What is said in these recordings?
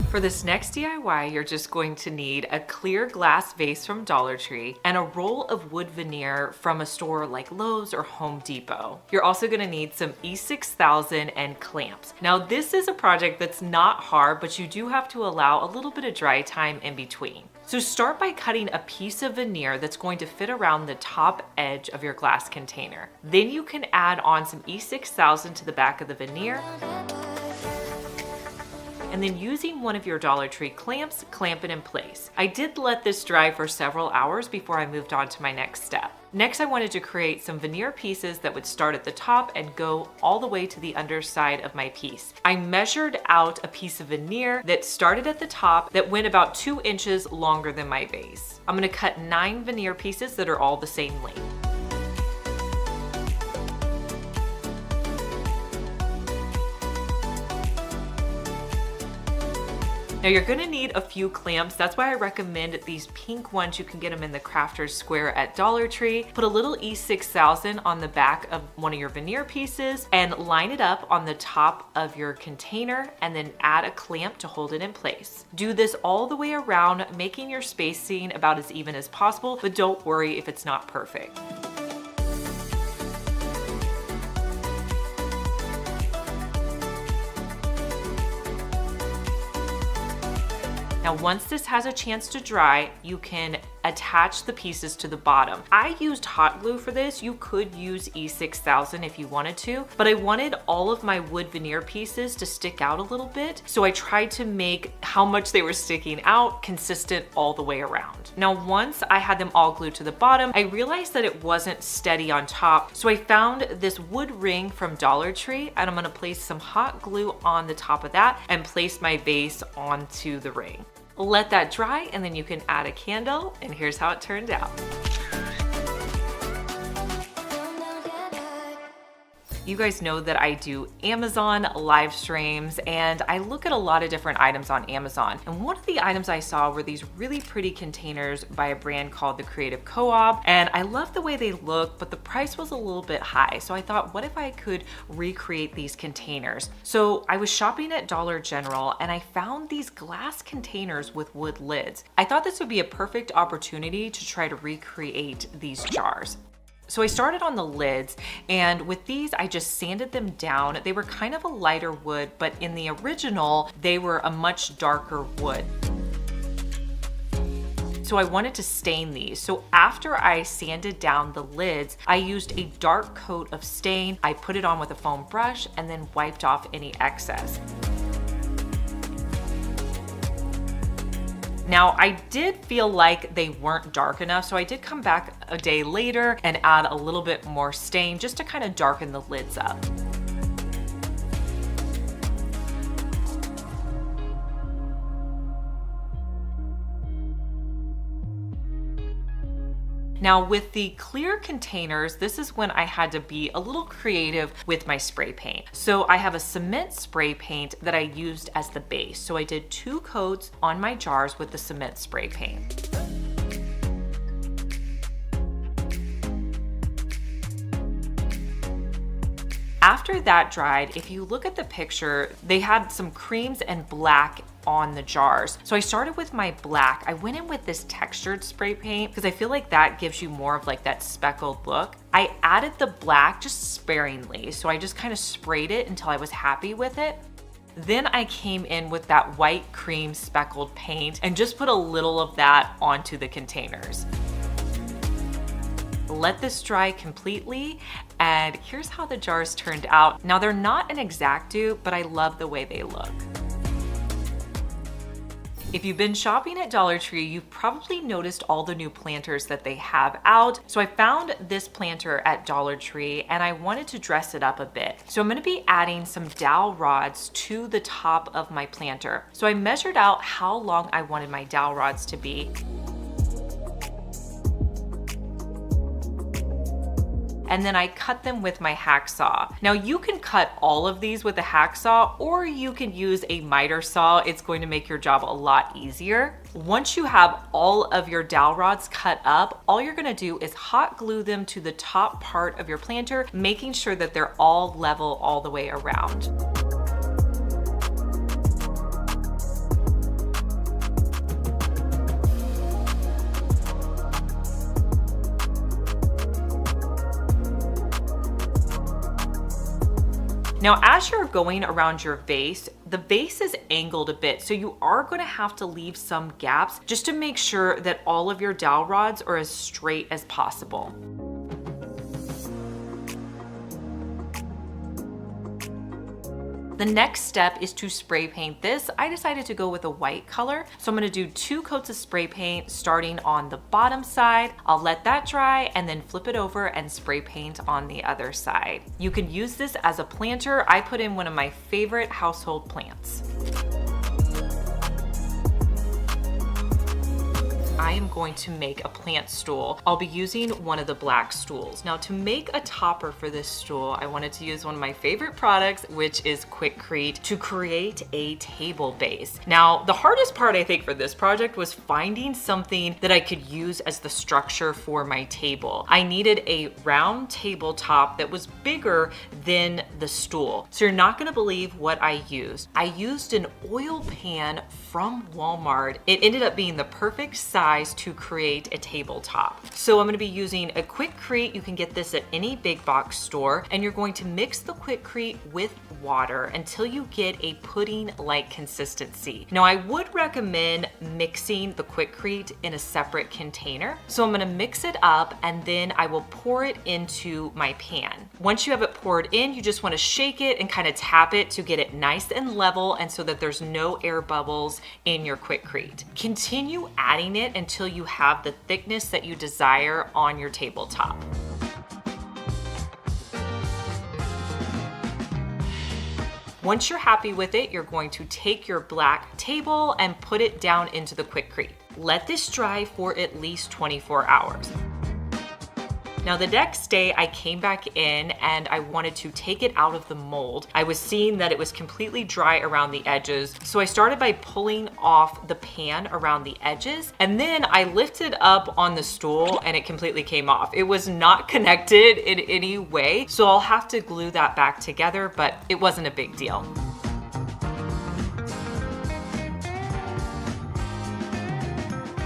For this next DIY, you're just going to need a clear glass vase from Dollar Tree and a roll of wood veneer from a store like Lowe's or Home Depot. You're also going to need some E6000 and clamps. Now this is a project that's not hard, but you do have to allow a little bit of dry time in between. So start by cutting a piece of veneer that's going to fit around the top edge of your glass container. Then you can add on some E6000 to the back of the veneer. And then using one of your Dollar Tree clamps, clamp it in place. I did let this dry for several hours before I moved on to my next step. Next, I wanted to create some veneer pieces that would start at the top and go all the way to the underside of my piece. I measured out a piece of veneer that started at the top that went about 2 inches longer than my vase. I'm gonna cut 9 veneer pieces that are all the same length. Now you're gonna need a few clamps. That's why I recommend these pink ones. You can get them in the Crafter's Square at Dollar Tree. Put a little E6000 on the back of one of your veneer pieces and line it up on the top of your container and then add a clamp to hold it in place. Do this all the way around, making your spacing about as even as possible, but don't worry if it's not perfect. Now, once this has a chance to dry, you can attach the pieces to the bottom. I used hot glue for this. You could use E6000 if you wanted to, but I wanted all of my wood veneer pieces to stick out a little bit. So I tried to make how much they were sticking out consistent all the way around. Now, once I had them all glued to the bottom, I realized that it wasn't steady on top. So I found this wood ring from Dollar Tree and I'm gonna place some hot glue on the top of that and place my vase onto the ring. Let that dry and then you can add a candle, and here's how it turned out. You guys know that I do Amazon live streams and I look at a lot of different items on Amazon. And one of the items I saw were these really pretty containers by a brand called The Creative Co-op. And I love the way they look, but the price was a little bit high. So I thought, what if I could recreate these containers? So I was shopping at Dollar General and I found these glass containers with wood lids. I thought this would be a perfect opportunity to try to recreate these jars. So I started on the lids, and with these, I just sanded them down. They were kind of a lighter wood, but in the original, they were a much darker wood. So I wanted to stain these. So after I sanded down the lids, I used a dark coat of stain. I put it on with a foam brush and then wiped off any excess. Now, I did feel like they weren't dark enough, so I did come back a day later and add a little bit more stain just to kind of darken the lids up. Now with the clear containers, this is when I had to be a little creative with my spray paint. So I have a cement spray paint that I used as the base. So I did 2 coats on my jars with the cement spray paint. After that dried, if you look at the picture, they had some creams and black on the jars. So I started with my black. I went in with this textured spray paint because I feel like that gives you more of like that speckled look. I added the black just sparingly. So I just kind of sprayed it until I was happy with it. Then I came in with that white cream speckled paint and just put a little of that onto the containers. Let this dry completely, and here's how the jars turned out. Now they're not an exact dupe, but I love the way they look. If you've been shopping at Dollar Tree, you've probably noticed all the new planters that they have out. So I found this planter at Dollar Tree and I wanted to dress it up a bit. So I'm gonna be adding some dowel rods to the top of my planter. So I measured out how long I wanted my dowel rods to be. And then I cut them with my hacksaw. Now you can cut all of these with a hacksaw, or you can use a miter saw. It's going to make your job a lot easier. Once you have all of your dowel rods cut up, all you're gonna do is hot glue them to the top part of your planter, making sure that they're all level all the way around. Now, as you're going around your vase, the vase is angled a bit, so you are going to have to leave some gaps just to make sure that all of your dowel rods are as straight as possible. The next step is to spray paint this. I decided to go with a white color. So I'm gonna do 2 coats of spray paint starting on the bottom side. I'll let that dry and then flip it over and spray paint on the other side. You can use this as a planter. I put in one of my favorite household plants. I am going to make a plant stool. I'll be using one of the black stools. Now, to make a topper for this stool, I wanted to use one of my favorite products, which is Quikrete, to create a table base. Now, the hardest part I think for this project was finding something that I could use as the structure for my table. I needed a round tabletop that was bigger than the stool. So you're not gonna believe what I used. I used an oil pan from Walmart. It ended up being the perfect size to create a tabletop. So I'm going to be using a Quikrete. You can get this at any big box store, and you're going to mix the Quikrete with water until you get a pudding-like consistency. Now, I would recommend mixing the Quikrete in a separate container. So I'm going to mix it up and then I will pour it into my pan. Once you have it poured in, you just want to shake it and kind of tap it to get it nice and level and so that there's no air bubbles in your Quikrete. Continue adding it until you have the thickness that you desire on your tabletop. Once you're happy with it, you're going to take your black table and put it down into the Quikrete. Let this dry for at least 24 hours. Now, the next day I came back in and I wanted to take it out of the mold. I was seeing that it was completely dry around the edges. So I started by pulling off the pan around the edges, and then I lifted up on the stool and it completely came off. It was not connected in any way. So I'll have to glue that back together, but it wasn't a big deal.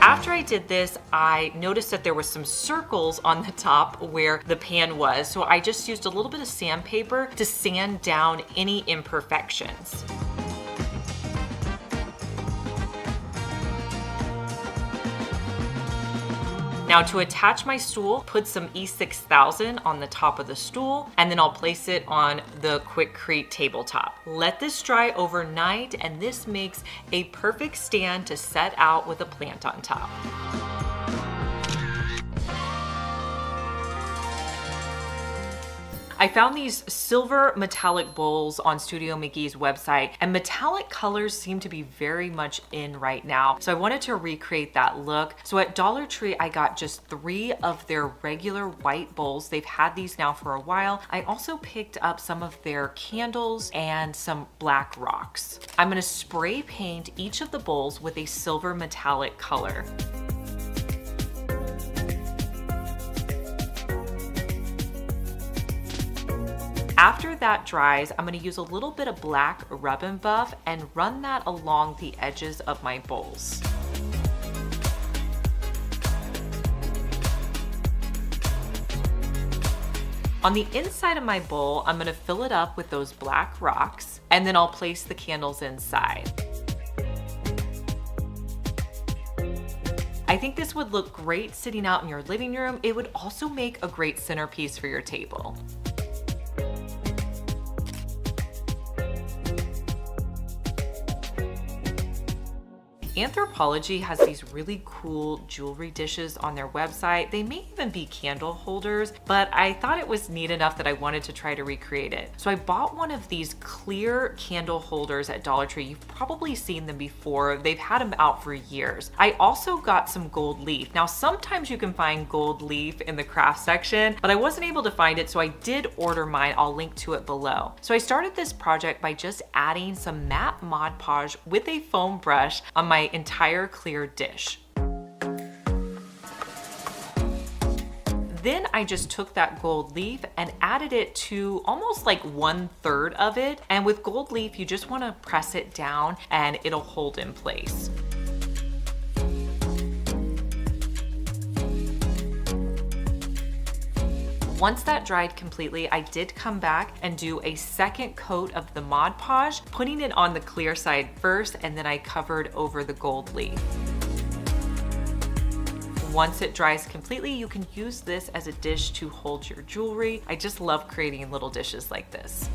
After I did this, I noticed that there were some circles on the top where the pan was. So I just used a little bit of sandpaper to sand down any imperfections. Now, to attach my stool, put some E6000 on the top of the stool, and then I'll place it on the Quikrete tabletop. Let this dry overnight, and this makes a perfect stand to set out with a plant on top. I found these silver metallic bowls on Studio Mickey's website, and metallic colors seem to be very much in right now. So I wanted to recreate that look. So at Dollar Tree, I got just 3 of their regular white bowls. They've had these now for a while. I also picked up some of their candles and some black rocks. I'm gonna spray paint each of the bowls with a silver metallic color. After that dries, I'm going to use a little bit of black rub and buff and run that along the edges of my bowls. On the inside of my bowl, I'm going to fill it up with those black rocks, and then I'll place the candles inside. I think this would look great sitting out in your living room. It would also make a great centerpiece for your table. Anthropologie has these really cool jewelry dishes on their website. They may even be candle holders, but I thought it was neat enough that I wanted to try to recreate it. So I bought one of these clear candle holders at Dollar Tree. You've probably seen them before. They've had them out for years. I also got some gold leaf. Now, sometimes you can find gold leaf in the craft section, but I wasn't able to find it, so I did order mine. I'll link to it below. So I started this project by just adding some matte Mod Podge with a foam brush on my entire clear dish. Then I just took that gold leaf and added it to almost like 1/3 of it. And with gold leaf, you just want to press it down and it'll hold in place. Once that dried completely, I did come back and do a second coat of the Mod Podge, putting it on the clear side first, and then I covered over the gold leaf. Once it dries completely, you can use this as a dish to hold your jewelry. I just love creating little dishes like this.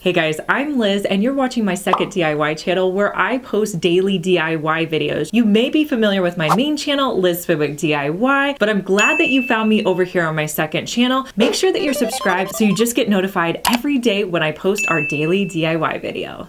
Hey guys, I'm Liz and you're watching my second DIY channel where I post daily DIY videos. You may be familiar with my main channel, Liz Fenwick DIY, but I'm glad that you found me over here on my second channel. Make sure that you're subscribed so you just get notified every day when I post our daily DIY video.